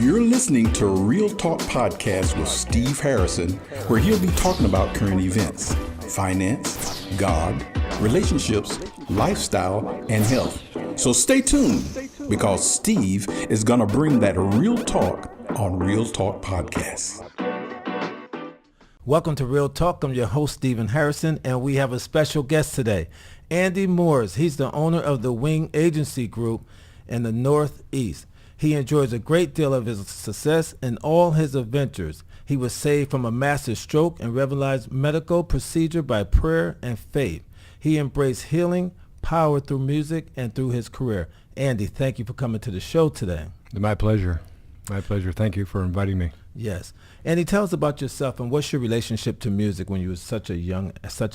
You're listening to Real Talk Podcast with Steve Harrison, where he'll be talking about current events, finance, God, relationships, lifestyle, and health. So stay tuned, because Steve is going to bring that real talk on Real Talk Podcast. Welcome to Real Talk. I'm your host, Stephen Harrison, and we have a special guest today, Andy Morris. He's the owner of the Wing Agency Group in the Northeast. He enjoys a great deal of his success in all his adventures. He was saved from a massive stroke and revolutionized medical procedure by prayer and faith. He embraced healing, power through music, and through his career. Andy, thank you for coming to the show today. My pleasure. My pleasure. Thank you for inviting me. Yes. Andy, tell us about yourself and what's your relationship to music when you were at such a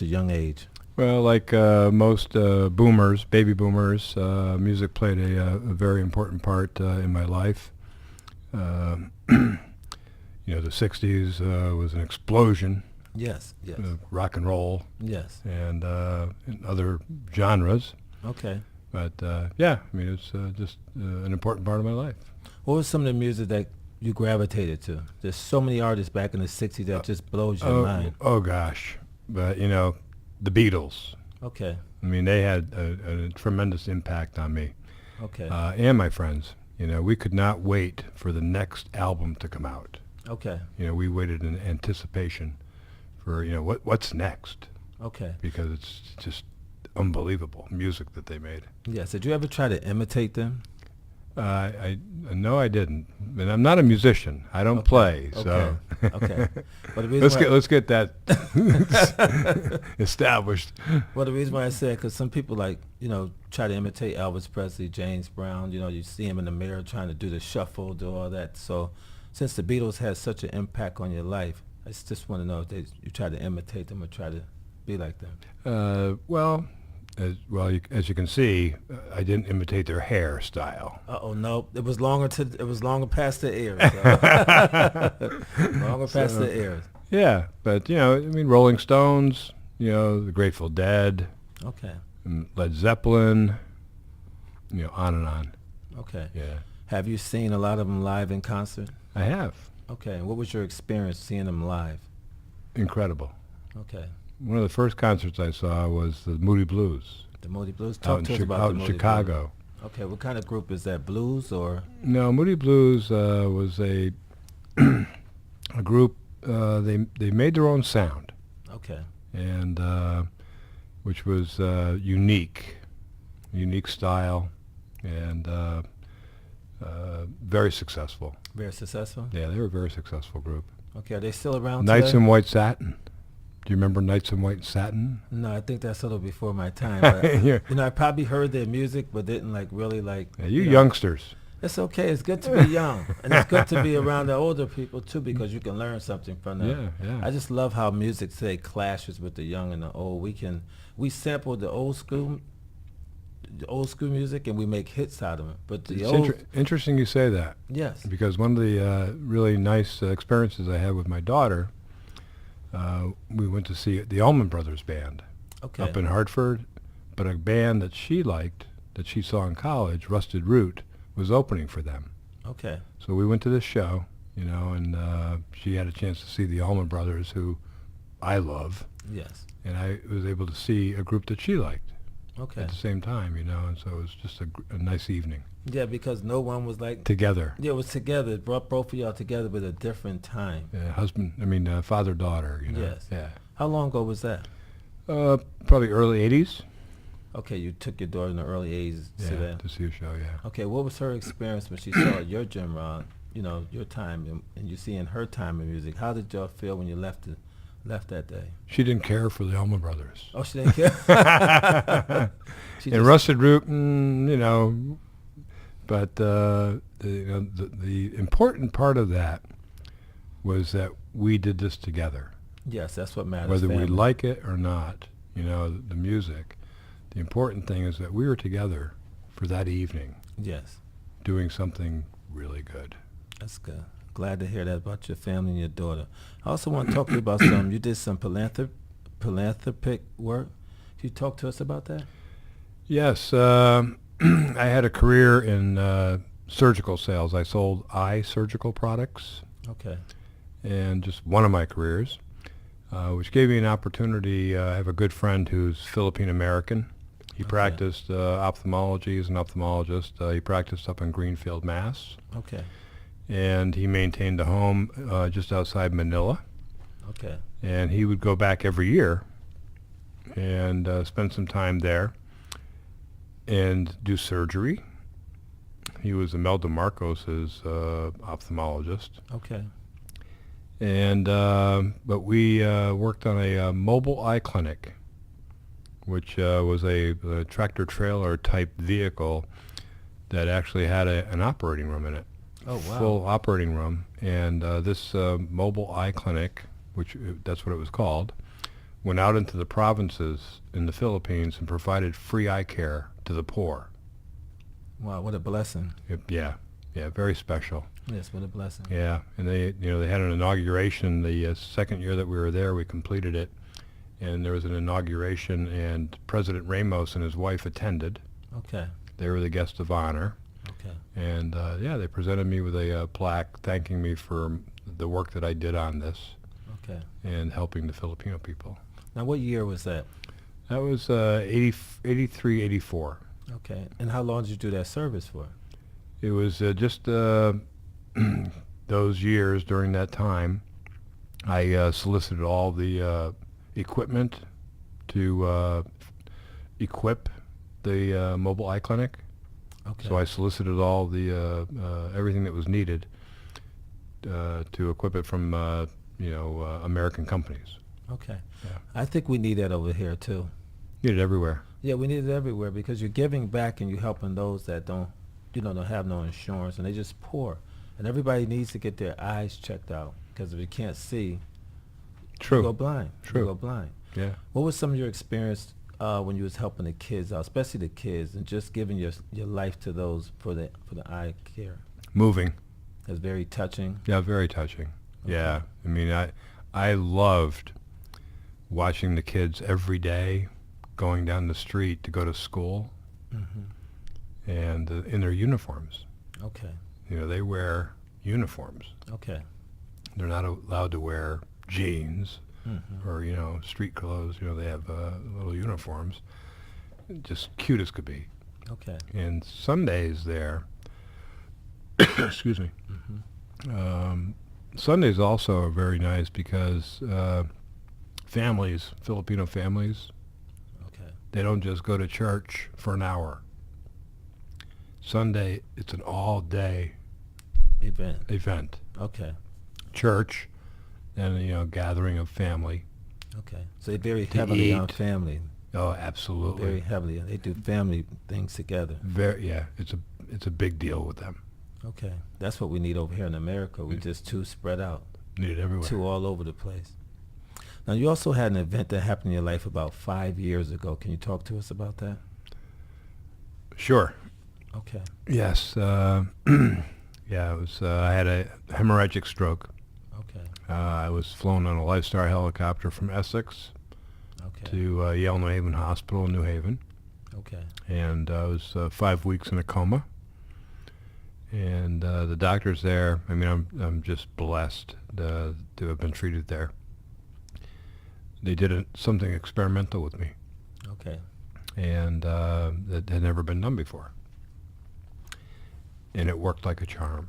young age? Well, like most boomers, baby boomers, music played a very important part in my life. The 60s was an explosion. Yes, yes. Rock and roll. Yes. And in other genres. Okay. But it's just an important part of my life. What was some of the music that you gravitated to? There's so many artists back in the 60s that just blows your mind. Oh, gosh. But, the Beatles. Okay. I mean, they had a tremendous impact on me. Okay. And my friends. We could not wait for the next album to come out. Okay. We waited in anticipation for, what's next. Okay. Because it's just unbelievable music that they made. Yes. Did you ever try to imitate them? No, I didn't. And I'm not a musician. I don't play. So okay. Well, the reason let's get that established. Well, the reason why I said, because some people try to imitate Elvis Presley, James Brown. You see him in the mirror trying to do the shuffle, do all that. So since the Beatles had such an impact on your life, I just want to know if you try to imitate them or try to be like them. As you can see, I didn't imitate their hairstyle. No, it was longer past the ears. Longer past the ears. Yeah, but Rolling Stones, the Grateful Dead. Okay. Led Zeppelin. On and on. Okay. Yeah. Have you seen a lot of them live in concert? I have. Okay. And what was your experience seeing them live? Incredible. Okay. One of the first concerts I saw was the Moody Blues. The Moody Blues? Talk to us about the Moody Blues. Out in Chicago. Okay, what kind of group is that? Blues or? No, Moody Blues was a a group. They made their own sound. Okay. And which was unique style, and very successful. Very successful? Yeah, they were a very successful group. Okay, are they still around Knights today? in White Satin. Do you remember Knights in White Satin? No, I think that's a little before my time. But, Yeah. I probably heard their music, but didn't really. Yeah, you youngsters. It's okay. It's good to be young, and it's good to be around the older people too, because you can learn something from them. Yeah. I just love how music clashes with the young and the old. We sample the old school music, and we make hits out of it. But Interesting you say that. Yes. Because one of the really nice experiences I had with my daughter, we went to see the Allman Brothers Band up in Hartford, but a band that she liked, that she saw in college, Rusted Root, was opening for them. Okay. So we went to this show, and she had a chance to see the Allman Brothers, who I love. Yes. And I was able to see a group that she liked. Okay. At the same time, and so it was just a nice evening. Yeah, because no one was together. Yeah, it was together. It brought both of y'all together at a different time. Yeah, father-daughter, Yes. Yeah. How long ago was that? Probably early 80s. Okay, you took your daughter in the early 80s to that. To see a show, yeah. Okay, what was her experience when she saw your genre, your time, and you seeing her time in music? How did y'all feel when you left that day? She didn't care for the Allman Brothers. Oh, she didn't care? And Rusted Root, but the important part of that was that we did this together. Yes, that's what matters. Whether we like it or not, the music, the important thing is that we were together for that evening. Yes. Doing something really good. That's good. Glad to hear that about your family and your daughter. I also want to talk to you about you did some philanthropic work. Can you talk to us about that? Yes. I had a career in surgical sales. I sold eye surgical products. Okay. And just one of my careers, which gave me an opportunity. I have a good friend who's Philippine American. He practiced ophthalmology as an ophthalmologist. He practiced up in Greenfield, Mass. Okay. And he maintained a home just outside Manila. Okay. And he would go back every year and spend some time there and do surgery. He was Imelda Marcos's ophthalmologist. Okay. And but we worked on a mobile eye clinic, which was a tractor trailer type vehicle that actually had an operating room in it. Oh, wow. Full operating room. And this mobile eye clinic, which that's what it was called, went out into the provinces in the Philippines and provided free eye care to the poor. Wow, what a blessing. Yeah, very special. Yes, what a blessing. Yeah, and they had an inauguration the second year that we were there. We completed it, and there was an inauguration, and President Ramos and his wife attended. Okay. They were the guests of honor. Okay. And they presented me with a plaque thanking me for the work that I did on this. Okay. And helping the Filipino people. Now, what year was that? That was 83, 84. Okay. And how long did you do that service for? It was just those years during that time. I solicited all the equipment to equip the mobile eye clinic. Okay. So I solicited all the everything that was needed to equip it from American companies. Okay. Yeah. I think we need that over here too. Need it everywhere. Yeah, we need it everywhere because you're giving back and you're helping those that don't have no insurance and they're just poor. And everybody needs to get their eyes checked out because if you can't see, True. you go blind. True. You go blind. Yeah. What was some of your experience when you was helping the kids out, especially the kids, and just giving your life to those for the eye care? Moving. That's very touching. Yeah, very touching. Okay. Yeah. I mean, I loved watching the kids every day going down the street to go to school and in their uniforms. Okay. They wear uniforms. Okay. They're not allowed to wear jeans or, street clothes. They have little uniforms. Just cute as could be. Okay. And Sundays there, excuse me, Sundays also are very nice because families, Filipino families, Okay. they don't just go to church for an hour. Sunday, it's an all-day event. Okay. Church, and gathering of family. Okay. So they're very heavily on eat. family. Oh, absolutely. Very heavily. They do family things together. It's a big deal with them. Okay. That's what we need over here in America. We're just too spread out. Need it everywhere. Too all over the place. Now, you also had an event that happened in your life about 5 years ago. Can you talk to us about that? Sure. Okay. Yes. It was. I had a hemorrhagic stroke. Okay. I was flown on a Lifestar helicopter from Essex Okay. to Yale New Haven Hospital in New Haven, Okay. and I was 5 weeks in a coma. And the doctors there, I mean, I'm just blessed to have been treated there. They did something experimental with me, Okay. and that had never been done before. And it worked like a charm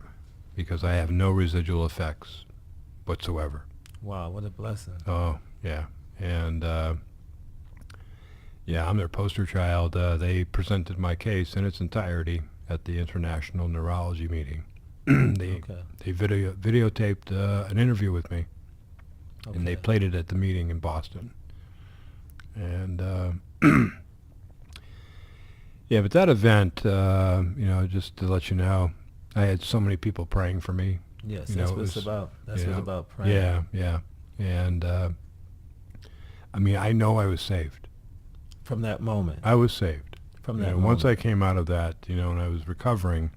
because I have no residual effects whatsoever. Wow, what a blessing. Oh, yeah. And, I'm their poster child. They presented my case in its entirety at the International Neurology meeting. They videotaped an interview with me, and they played it at the meeting in Boston. And, but that event, just to let you know, I had so many people praying for me. Yes, that's what it's about. That's what it's about, praying. Yeah. And, I know I was saved. From that moment. I was saved. From that moment. Once I came out of that, and I was recovering,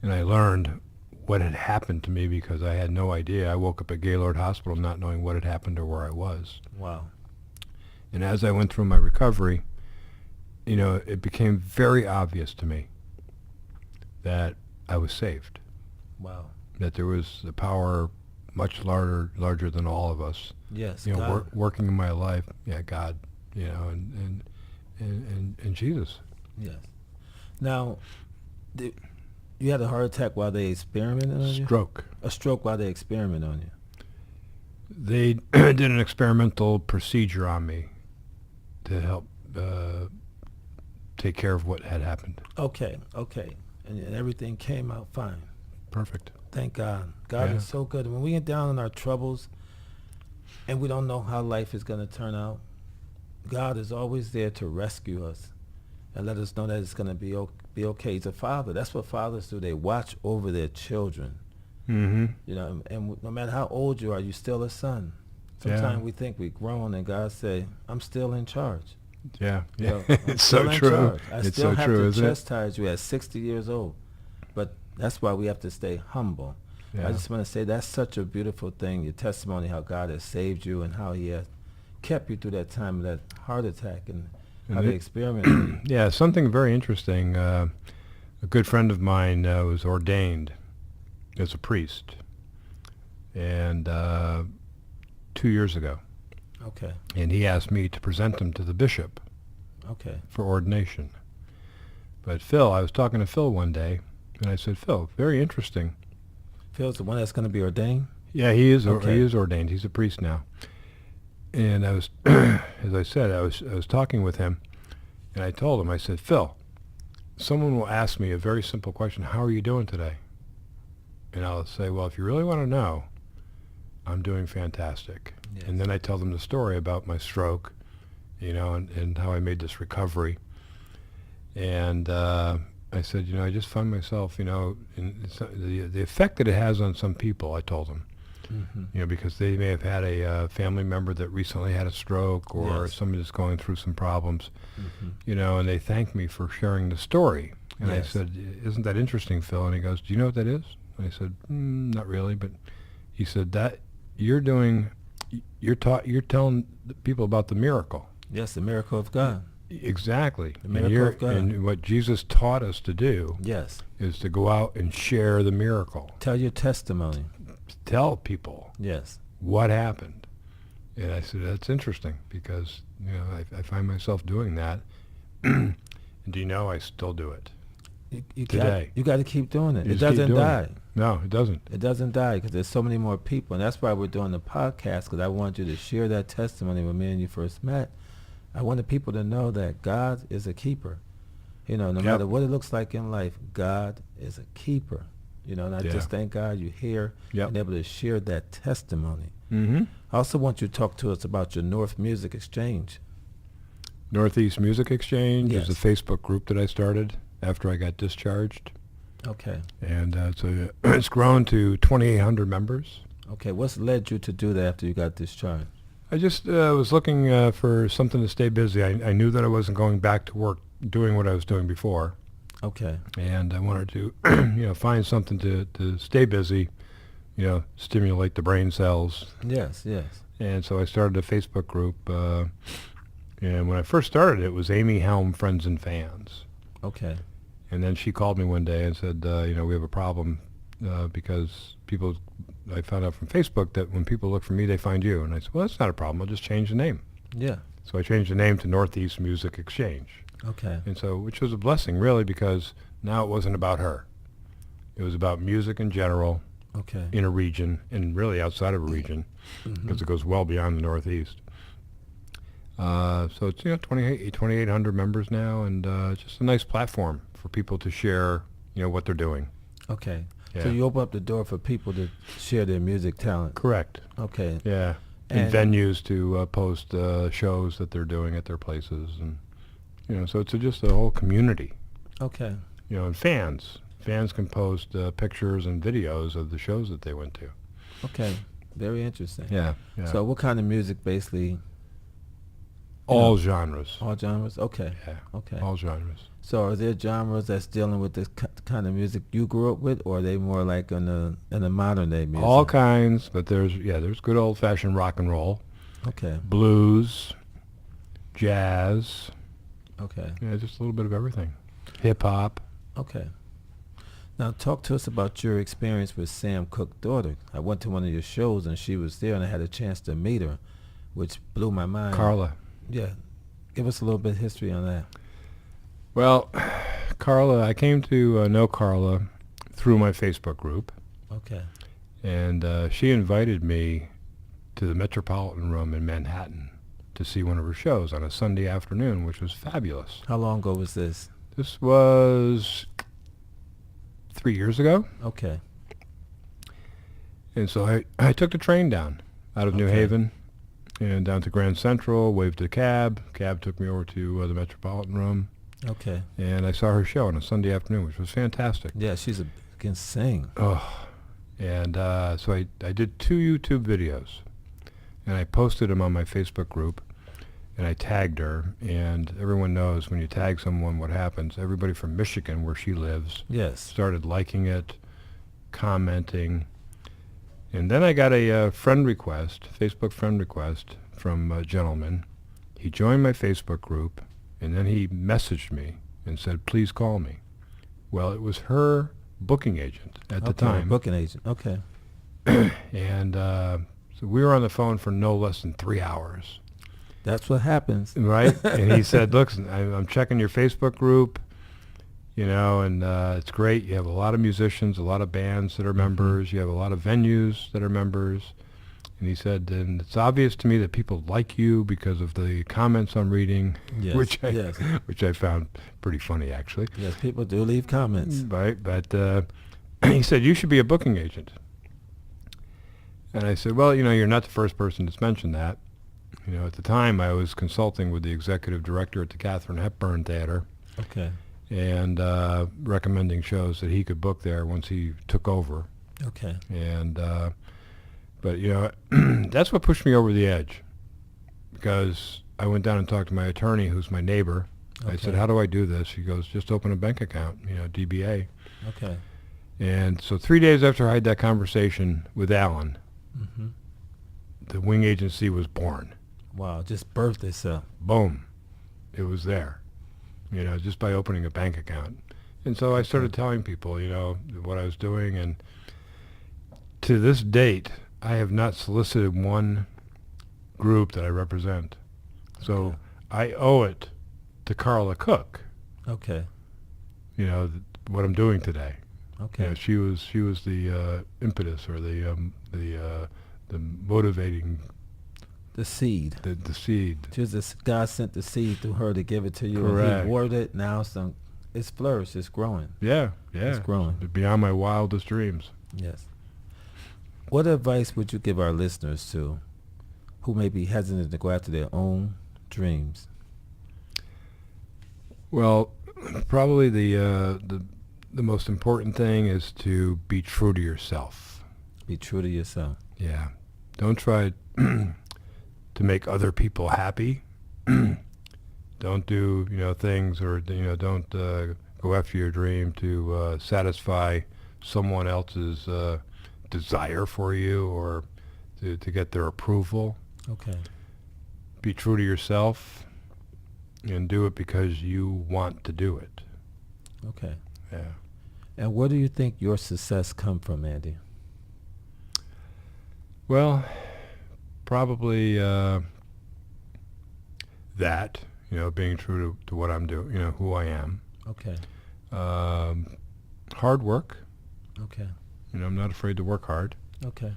and I learned what had happened to me because I had no idea. I woke up at Gaylord Hospital not knowing what had happened or where I was. Wow. And as I went through my recovery, it became very obvious to me that I was saved. Wow. That there was a power much larger than all of us. Yes, you know, God. working in my life. Yeah, God. You know, and Jesus. Yes. Now, you had a heart attack while they experimented on you? Stroke. A stroke while they experimented on you? They did an experimental procedure on me to help take care of what had happened. Okay. And everything came out fine. Perfect. Thank God. God is so good. When we get down in our troubles and we don't know how life is going to turn out, God is always there to rescue us and let us know that it's going to be okay. He's a father. That's what fathers do. They watch over their children. Mm-hmm. You know, and no matter how old you are, you're still a son. Sometimes we think we're grown, and God say, "I'm still in charge." Yeah. You know, It's so true. I It's still so have true, to isn't it? chastise you at 60 years old, but that's why we have to stay humble. Yeah. I just want to say that's such a beautiful thing. Your testimony, how God has saved you, and how He has kept you through that time of that heart attack, and how they experimented. Yeah, something very interesting. A good friend of mine was ordained as a priest, and 2 years ago. Okay. And he asked me to present him to the bishop Okay. for ordination. But Phil, I was talking to Phil one day, and I said, Phil, very interesting. Phil's the one that's going to be ordained? Yeah, he is. Okay. He is ordained. He's a priest now. And I was, as I said, I was talking with him, and I told him, I said, Phil, someone will ask me a very simple question: how are you doing today? And I'll say, well, if you really want to know, I'm doing fantastic. Yes. And then I tell them the story about my stroke, you know, and how I made this recovery. And I said, you know, I just find myself, you know, in the effect that it has on some people, I told them, you know, because they may have had a family member that recently had a stroke, or somebody that's going through some problems, you know, and they thanked me for sharing the story. And I said, isn't that interesting, Phil? And he goes, do you know what that is? And I said, not really, but he said that you're telling the people about the miracle. Yes, the miracle of God. Exactly. The miracle of God. And what Jesus taught us to do is to go out and share the miracle. Tell your testimony. Tell people what happened. And I said, that's interesting, because, you know, I find myself doing that. And do you know, I still do it. Today. You got to keep doing it. You It just keep doesn't doing die. it. No, it doesn't. It doesn't die, because there's so many more people. And that's why we're doing the podcast, because I want you to share that testimony when me and you first met. I wanted people to know that God is a keeper. You know, no matter what it looks like in life, God is a keeper. You know, and I just thank God you're here and able to share that testimony. I also want you to talk to us about your North Music Exchange. Northeast Music Exchange is Yes. a Facebook group that I started after I got discharged. Okay. And so it's grown to 2,800 members. Okay. What's led you to do that after you got discharged? I just was looking for something to stay busy. I knew that I wasn't going back to work doing what I was doing before. Okay. And I wanted to, you know, find something to stay busy, you know, stimulate the brain cells. Yes. And so I started a Facebook group. And when I first started, it was Amy Helm Friends and Fans. Okay. And then she called me one day and said, you know, we have a problem because I found out from Facebook that when people look for me, they find you. And I said, well, that's not a problem. I'll just change the name. Yeah. So I changed the name to Northeast Music Exchange. Okay. And so, which was a blessing, really, because now it wasn't about her. It was about music in general in a region, and really outside of a region, because it goes well beyond the Northeast. So it's, you know, 2,800 members now, and just a nice platform for people to share, you know, what they're doing. Okay. Yeah. So you open up the door for people to share their music talent. Correct. Okay. Yeah. And venues to post shows that they're doing at their places, and, you know, so it's just a whole community. Okay. You know, and fans can post pictures and videos of the shows that they went to. Okay. Very interesting. Yeah. So what kind of music, basically? All genres. All genres? Okay. Yeah. Okay. All genres. So are there genres that's dealing with this kind of music you grew up with, or are they more like in the modern day music? All kinds, but there's good old fashioned rock and roll. Okay. Blues, jazz. Okay. Yeah, just a little bit of everything. Hip hop. Okay. Now, talk to us about your experience with Sam Cooke's daughter. I went to one of your shows, and she was there, and I had a chance to meet her, which blew my mind. Carla. Yeah. Give us a little bit of history on that. Well, Carla, I came to know Carla through my Facebook group. Okay. And she invited me to the Metropolitan Room in Manhattan to see one of her shows on a Sunday afternoon, which was fabulous. How long ago was this? This was 3 years ago. Okay. And so I took the train down out of New Haven and down to Grand Central, waved a cab. Cab took me over to the Metropolitan Room. Okay. And I saw her show on a Sunday afternoon, which was fantastic. Yeah, can sing. Oh. And so I did 2 YouTube videos. And I posted them on my Facebook group. And I tagged her. And everyone knows when you tag someone what happens. Everybody from Michigan, where she lives, started liking it, commenting. And then I got a friend request, Facebook friend request from a gentleman. He joined my Facebook group, and then he messaged me and said, please call me. Well, it was her booking agent at the time. Booking agent, okay. And so we were on the phone for no less than 3 hours. That's what happens. Right? And he said, look, I'm checking your Facebook group, and it's great. You have a lot of musicians, a lot of bands that are members. You have a lot of venues that are members. And he said, and it's obvious to me that people like you because of the comments I'm reading, which I found pretty funny, actually. Yes, people do leave comments. Right, but he said, you should be a booking agent. And I said, well, you're not the first person that's mentioned that. At the time, I was consulting with the executive director at the Katharine Hepburn Theater. Okay. And recommending shows that he could book there once he took over. Okay. And but that's what pushed me over the edge, because I went down and talked to my attorney, who's my neighbor. Okay. I said, how do I do this? He goes, just open a bank account, DBA. Okay. And so 3 days after I had that conversation with Alan, the Wing Agency was born. Wow, just birthed itself. Boom. It was there, just by opening a bank account. And so I started telling people, what I was doing. And to this date, I have not solicited one group that I represent. So I owe it to Carla Cooke. Okay. What I'm doing today. Okay. She was the impetus, or the motivating. The seed. The seed. God sent the seed through her to give it to you. Correct. And he watered it. Now it's flourished. It's growing. Yeah. It's growing. Beyond my wildest dreams. Yes. What advice would you give our listeners who may be hesitant to go after their own dreams? Well, probably the most important thing is to be true to yourself. Be true to yourself. Yeah. Don't try to make other people happy. Don't do things, or don't go after your dream to satisfy someone else's desire for you, or to get their approval. Okay. Be true to yourself and do it because you want to do it. Okay. Yeah. And where do you think your success come from, Andy? Well, probably that, being true to what I'm doing, who I am. Okay. Hard work. Okay. I'm not afraid to work hard. Okay.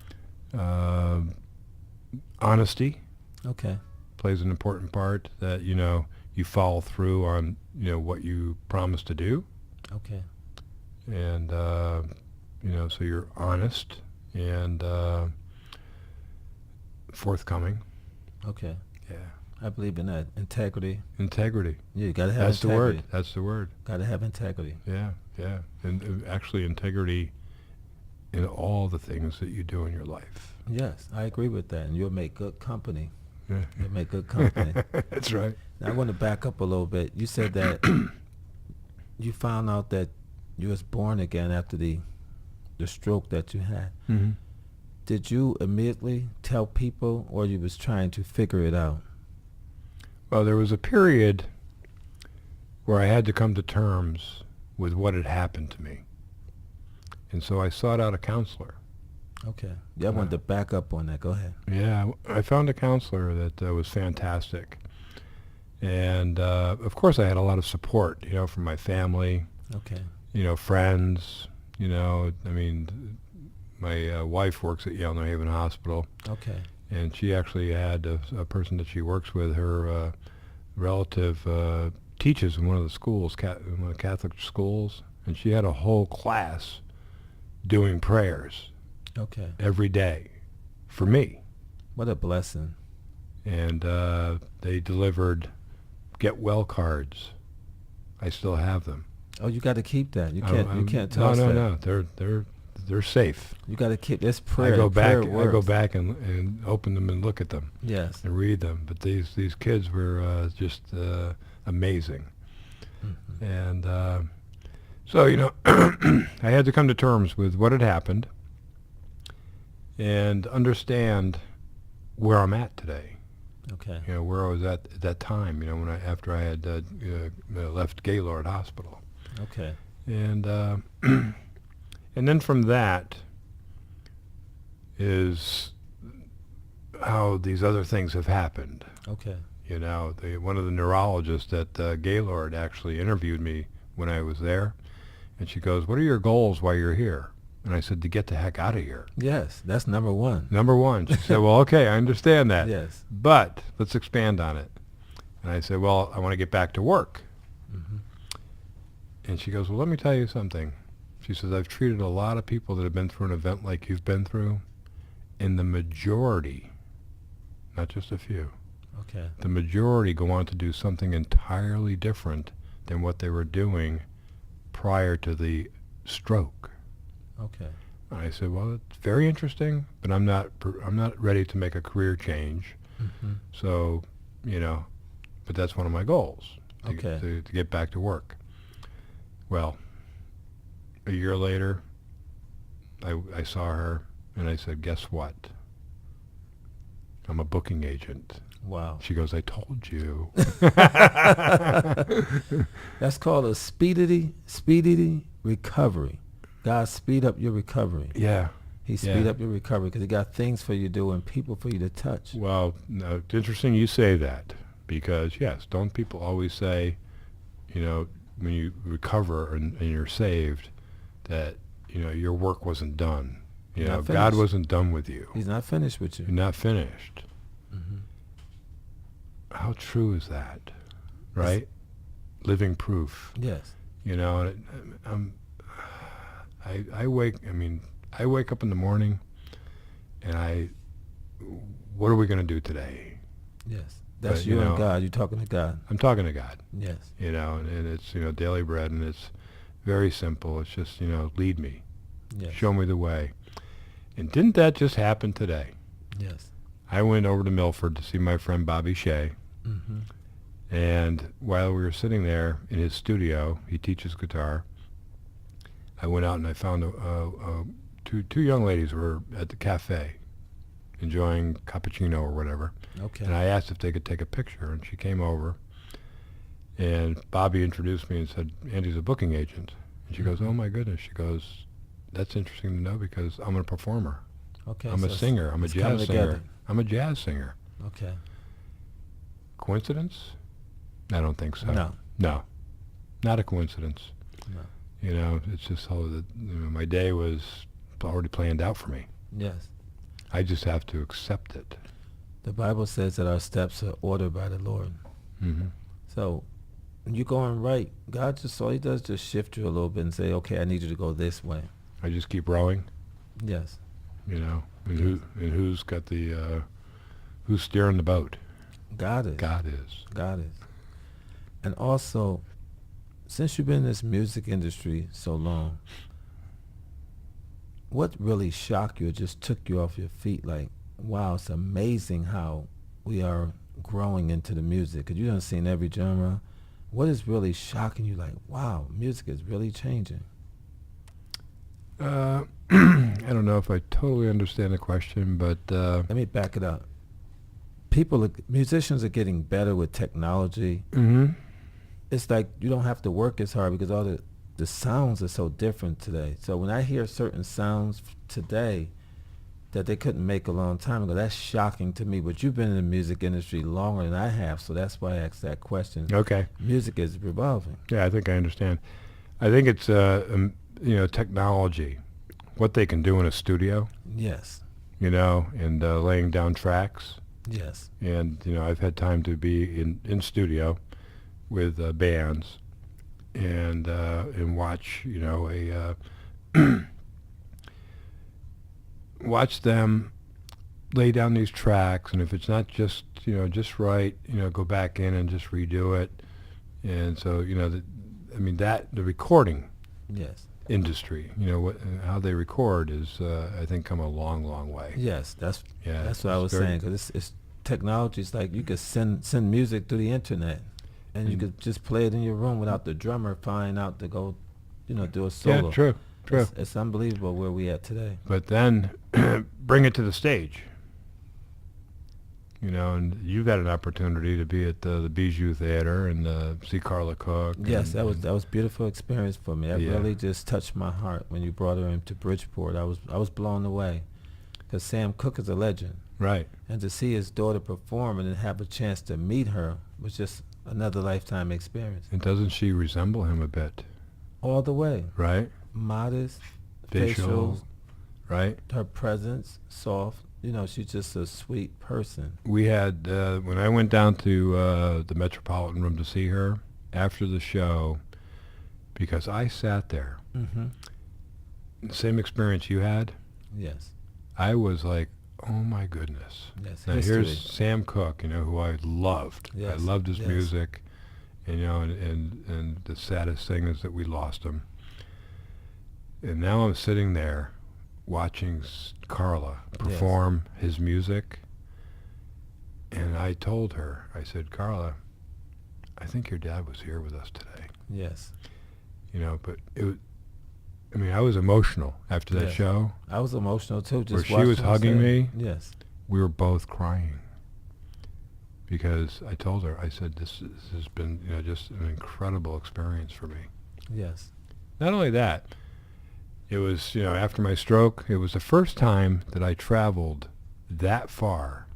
Honesty. Okay. Plays an important part, that, you follow through on, what you promise to do. Okay. And, so you're honest and forthcoming. Okay. Yeah. I believe in that. Integrity. Integrity. Yeah, you got to have That's integrity. That's the word. Got to have integrity. Yeah. And actually integrity in all the things that you do in your life. Yes, I agree with that. And you'll make good company. Yeah. You'll make good company. That's right. Now, I want to back up a little bit. You said that you found out that you was born again after the stroke that you had. Mm-hmm. Did you immediately tell people, or you was trying to figure it out? Well, there was a period where I had to come to terms with what had happened to me. And so I sought out a counselor. Okay. Yeah, I wanted to back up on that. Go ahead. Yeah, I found a counselor that was fantastic. And, of course, I had a lot of support, from my family, Okay. Friends, I mean, my wife works at Yale New Haven Hospital. Okay. And she actually had a person that she works with, her relative teaches in one of the schools, one of the Catholic schools, and she had a whole class doing prayers Okay. every day for me. What a blessing. And they delivered get well cards. I still have them. Oh, you got to keep that. You can't tell us that. No. They're safe. You got to keep this prayer. I go Prayer back and open them and look at them. Yes. And read them. But these kids were just amazing. Mm-hmm. And so I had to come to terms with what had happened and understand where I'm at today. Okay. Where I was at that time. After I had left Gaylord Hospital. Okay. And and then from that is how these other things have happened. Okay. One of the neurologists at Gaylord actually interviewed me when I was there, and she goes, "What are your goals while you're here?" And I said, "To get the heck out of here." Yes, that's number one. Number one. She said, "Well, okay, I understand that. Yes. But let's expand on it." And I said, "Well, I want to get back to work." Mm-hmm. And she goes, "Well, let me tell you something." She says, "I've treated a lot of people that have been through an event like you've been through, and the majority, not just a few, Okay. the majority go on to do something entirely different than what they were doing prior to the stroke." Okay. And I said, "Well, it's very interesting, but I'm not ready to make a career change. Mm-hmm. So, but that's one of my goals, Okay. to get back to work." Well, a year later, I saw her, and I said, "Guess what? I'm a booking agent." Wow. She goes, "I told you." That's called a speedy recovery. God speed up your recovery. Yeah. He speed up your recovery because he got things for you to do and people for you to touch. Well, no, it's interesting you say that because, yes, don't people always say, when you recover and you're saved, that, your work wasn't done. God wasn't done with you. He's not finished with you. You're not finished. Mm-hmm. How true is that? Right? Living proof. Yes. I wake up in the morning and what are we going to do today? Yes. That's you and God. You're talking to God. I'm talking to God. Yes. And it's, daily bread, and it's very simple. It's just, lead me. Yes. Show me the way. And didn't that just happen today? Yes. I went over to Milford to see my friend Bobby Shea. Mm-hmm. And while we were sitting there in his studio, he teaches guitar, I went out and I found two young ladies were at the cafe enjoying cappuccino or whatever. Okay. And I asked if they could take a picture, and she came over. And Bobby introduced me and said, "Andy's a booking agent." And she goes, "Oh my goodness." She goes, "That's interesting to know because I'm a performer. Okay. I'm a singer. I'm a jazz singer. I'm a jazz singer." Okay. Coincidence? I don't think so. No. Not a coincidence. No. It's just how my day was already planned out for me. Yes. I just have to accept it. The Bible says that our steps are ordered by the Lord. Mm-hmm. So when you're going right, God all he does is just shift you a little bit and say, "Okay, I need you to go this way." I just keep rowing. Yes. And who's got who's steering the boat? God is. God is. God is. And also, since you've been in this music industry so long, what really shocked you or just took you off your feet? Like, wow, it's amazing how we are growing into the music. Because you done seen every genre. What is really shocking you? Like, wow, music is really changing. I don't know if I totally understand the question, but Let me back it up. Musicians are getting better with technology. mm-hmm. It's like you don't have to work as hard because all the the sounds are so different today. So when I hear certain sounds today that they couldn't make a long time ago, that's shocking to me. But you've been in the music industry longer than I have, so that's why I asked that question. Okay. Music is revolving. Yeah, I think I understand. I think it's technology, what they can do in a studio. Yes. And laying down tracks. Yes. And I've had time to be in studio with bands and watch watch them lay down these tracks, and if it's not just right, go back in and just redo it. And so the recording Yes. industry, how they record is I think come a long way. Yes, that's what I was saying, because it's technology. It's like you could send music through the internet, and you could just play it in your room without the drummer flying out to go do a solo. Yeah, true. It's unbelievable where we at today. But then bring it to the stage. And you've had an opportunity to be at the Bijou Theater and see Carla Cook. Yes, that was a beautiful experience for me. That really just touched my heart when you brought her into Bridgeport. I was blown away, because Sam Cooke is a legend. Right. And to see his daughter perform and then have a chance to meet her was just another lifetime experience. And doesn't she resemble him a bit? All the way. Right. Modest, Facial, right? Her presence, soft. She's just a sweet person. We had, when I went down to the Metropolitan Room to see her after the show, because I sat there, the same experience you had. Yes. I was like, oh my goodness. Yes. Now history. here's Sam Cooke, who I loved. Yes. I loved his music, and the saddest thing is that we lost him. And now I'm sitting there watching Carla perform his music, and I told her, I said, Carla, I think your dad was here with us today. Yes. But I was emotional after that show. I was emotional too. Where she was hugging me. Yes. We were both crying, because I told her, I said, this has been just an incredible experience for me. Yes. Not only that, it was, after my stroke, it was the first time that I traveled that far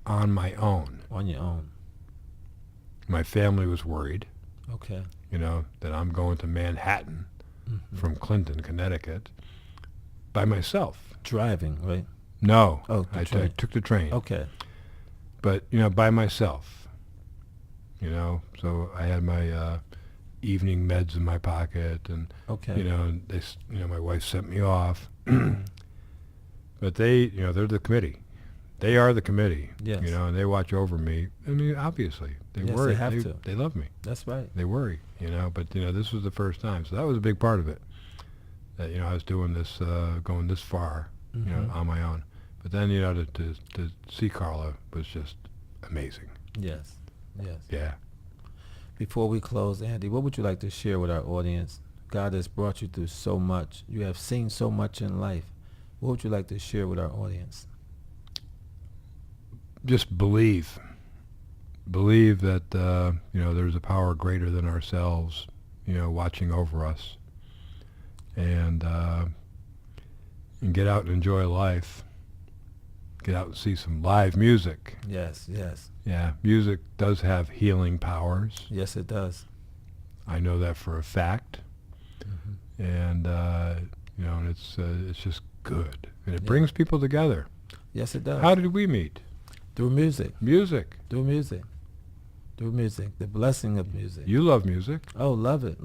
on my own. On your own. My family was worried, Okay. that I'm going to Manhattan from Clinton, Connecticut, by myself. Driving, right? No. Oh, I took the train. Okay. But, by myself. So I had my evening meds in my pocket, and and they, my wife sent me off. But they, they're the committee. They are the committee. Yes. And they watch over me. Obviously they worry. They have to. They love me. That's right. They worry. But this was the first time, so that was a big part of it. That I was doing this, going this far, on my own. But then to see Carla was just amazing. Yes. Yes. Yeah. Before we close, Andy, what would you like to share with our audience? God has brought you through so much. You have seen so much in life. What would you like to share with our audience? Just believe that there's a power greater than ourselves, watching over us, and get out and enjoy life. Get out and see some live music. Yes. Yeah, music does have healing powers. Yes, it does. I know that for a fact, and and it's just good, and it brings people together. Yes, it does. How did we meet? Through music. Music. Through music. The blessing of music. You love music. Oh, love it.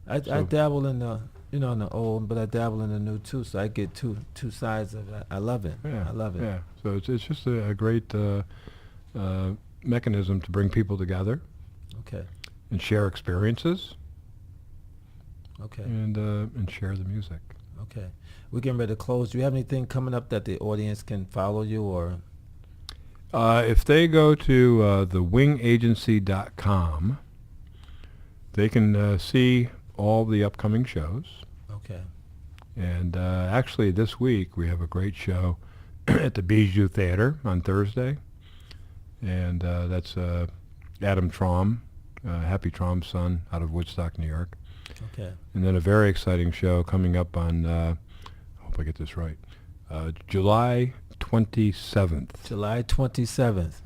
I dabble in the in the old, but I dabble in the new too. So I get two sides of it. I love it. Yeah, I love it. Yeah. So it's just a great mechanism to bring people together. Okay. And share experiences. Okay. And share the music. Okay. We're getting ready to close. Do you have anything coming up that the audience can follow you, or? If they go to thewingagency.com, they can see all the upcoming shows. Okay. And actually this week we have a great show at the Bijou Theater on Thursday. And that's Adam Traum, Happy Traum's son, out of Woodstock, New York. Okay. And then a very exciting show coming up on, I hope I get this right, July 27th. July 27th.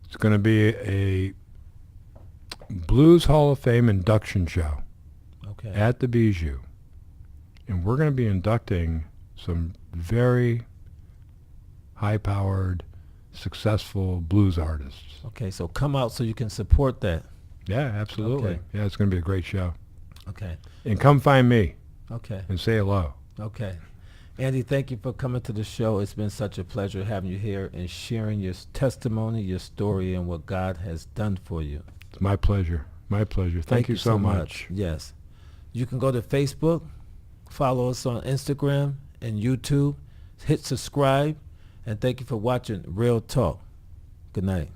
It's going to be a Blues Hall of Fame induction show at the Bijou. And we're going to be inducting some very high-powered, successful blues artists. Okay, so come out so you can support that. Yeah, absolutely. Okay. Yeah, it's going to be a great show. Okay. And come find me. Okay. And say hello. Okay. Andy, thank you for coming to the show. It's been such a pleasure having you here and sharing your testimony, your story, and what God has done for you. It's my pleasure. My pleasure. Thank you so much. Yes. You can go to Facebook, follow us on Instagram and YouTube, hit subscribe, and thank you for watching Real Talk. Good night.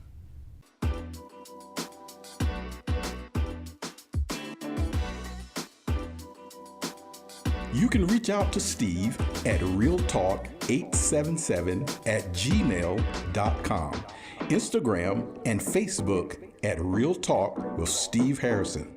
You can reach out to Steve at realtalk877@gmail.com, Instagram and Facebook at Real Talk with Steve Harrison.